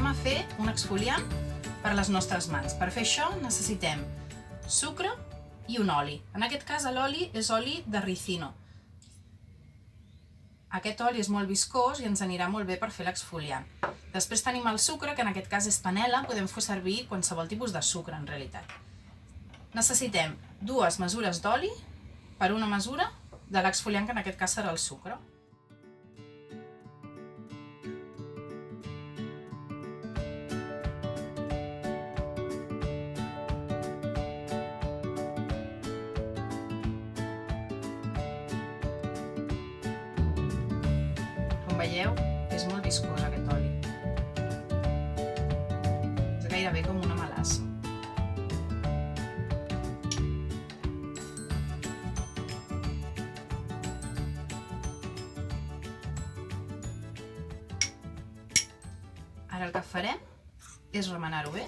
a fer un exfoliant per les nostres mans. Per fer això necessitem sucre i un oli. En aquest cas l'oli és oli de ricino. Aquest oli és molt viscós i ens anirà molt bé per fer l'exfoliant. Després tenim el sucre, que en aquest cas és panela, podem fer servir qualsevol tipus de sucre en realitat. Necessitem 2 mesures d'oli per una mesura de l'exfoliant, que en aquest cas serà el sucre. Com veieu, és molt viscós aquest oli. És gairebé com una melassa. Ara el que farem és remenar-ho bé.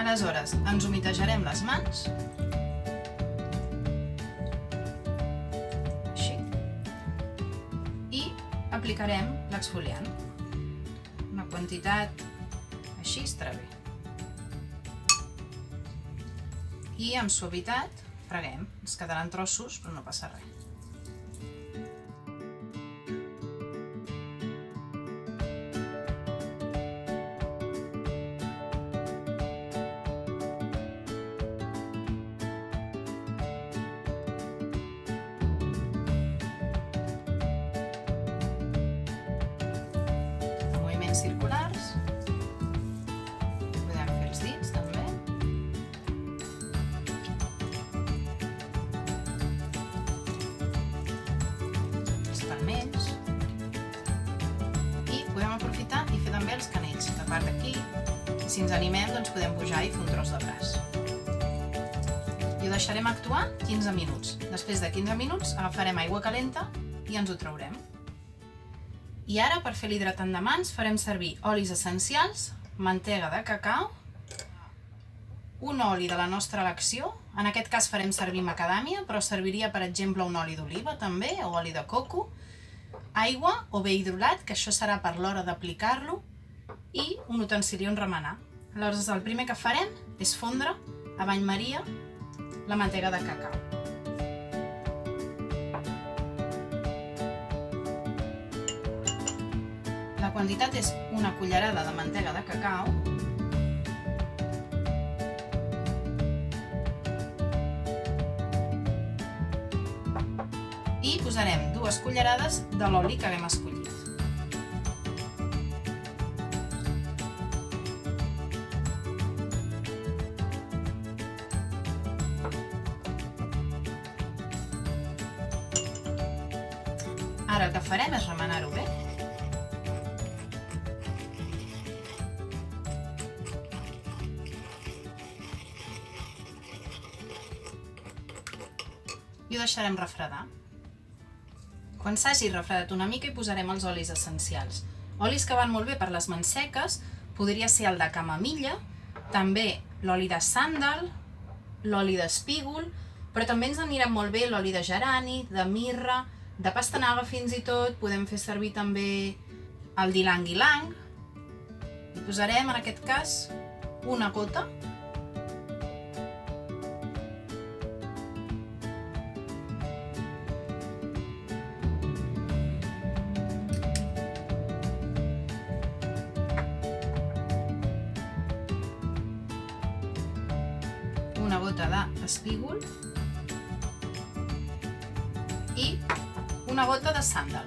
Aleshores, ens humitejarem les mans, així, i aplicarem l'exfoliant. Una quantitat així estarà bé. I amb suavitat freguem. Ens quedaran trossos, però no passa res. Circulars, podem fer els dits també, els palmells, i podem aprofitar i fer també els canells, la part d'aquí, i si ens animem doncs podem pujar i fer un tros de braç. I ho deixarem actuar 15 minuts. Després de 15 minuts agafarem aigua calenta i ens ho traurem. I ara, per fer l'hidratant de mans, farem servir olis essencials, mantega de cacau, un oli de la nostra elecció, en aquest cas farem servir macadàmia, però serviria, per exemple, un oli d'oliva també, o oli de coco, aigua o bé hidrolat, que això serà per l'hora d'aplicar-lo, i un utensili on remenar. Aleshores, el primer que farem és fondre a bany maria la mantega de cacau. La quantitat és una cullerada de mantega de cacau. I posarem 2 cullerades de l'oli que haguem escollit. Ara el que farem és remenar-ho bé. I ho deixarem refredar. Quan s'hagi refredat una mica hi posarem els olis essencials. Olis que van molt bé per les mans seques, podria ser el de camamilla, també l'oli de sàndal, l'oli d'espígol, però també ens anirà molt bé l'oli de gerani, de mirra, de pastanaga fins i tot, podem fer servir també el d'ylang-ylang. Hi posarem, en aquest cas, una gota. Una gota d'espígol i una gota de sàndal.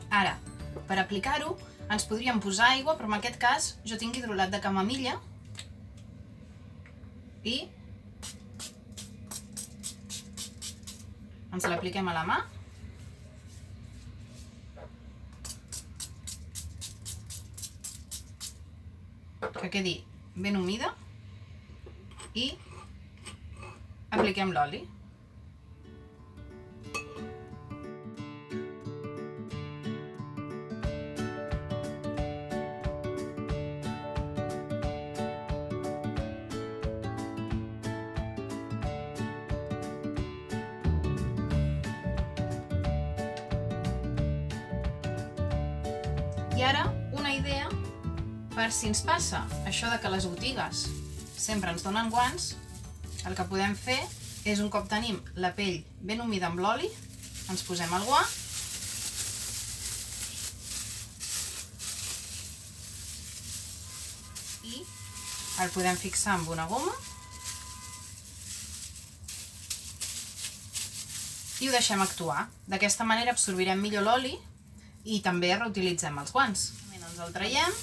Ara, per aplicar-ho, ens podríem posar aigua, però en aquest cas jo tinc hidrolat de camamilla i ens l'apliquem a la mà. Que quedi ben humida i apliquem l'oli. I ara, una idea per si ens passa això de que les botigues sempre ens donen guants, el que podem fer és, un cop tenim la pell ben humida amb l'oli, ens posem el guant i el podem fixar amb una goma i ho deixem actuar. D'aquesta manera absorbirem millor l'oli i també reutilitzem els guants. Ens el traiem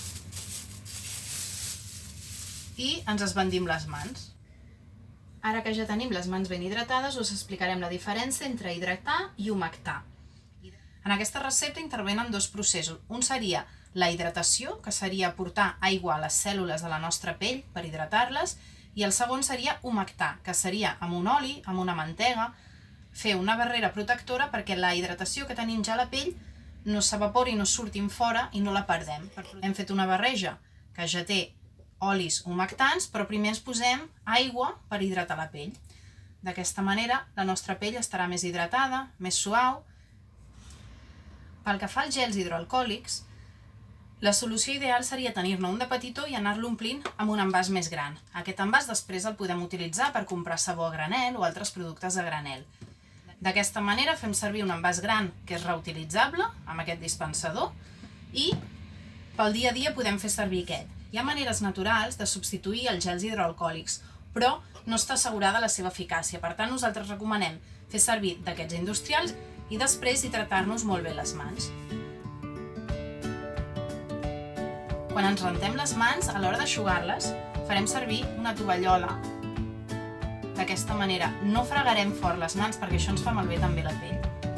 i ens esbandim les mans. Ara que ja tenim les mans ben hidratades, us explicarem la diferència entre hidratar i humectar. En aquesta recepta intervenen dos processos. Un seria la hidratació, que seria portar aigua a les cèl·lules de la nostra pell per hidratar-les, i el segon seria humectar, que seria amb un oli, amb una mantega, fer una barrera protectora perquè la hidratació que tenim ja a la pell no s'evapori, no surtin fora i no la perdem. Hem fet una barreja que ja té olis humectants, però primer ens posem aigua per hidratar la pell. D'aquesta manera la nostra pell estarà més hidratada, més suau. Pel que fa als gels hidroalcohòlics, la solució ideal seria tenir-ne un de petitó i anar-lo omplint amb un envàs més gran. Aquest envàs després el podem utilitzar per comprar sabó a granel o altres productes a granel. D'aquesta manera fem servir un envàs gran que és reutilitzable, amb aquest dispensador, i pel dia a dia podem fer servir aquest. Hi ha maneres naturals de substituir els gels hidroalcohòlics, però no està assegurada la seva eficàcia. Per tant, nosaltres recomanem fer servir d'aquests industrials i després hidratar-nos molt bé les mans. Quan ens rentem les mans, a l'hora d'eixugar-les, farem servir una tovallola. D'aquesta manera no fregarem fort les mans perquè això ens fa malbé també la pell.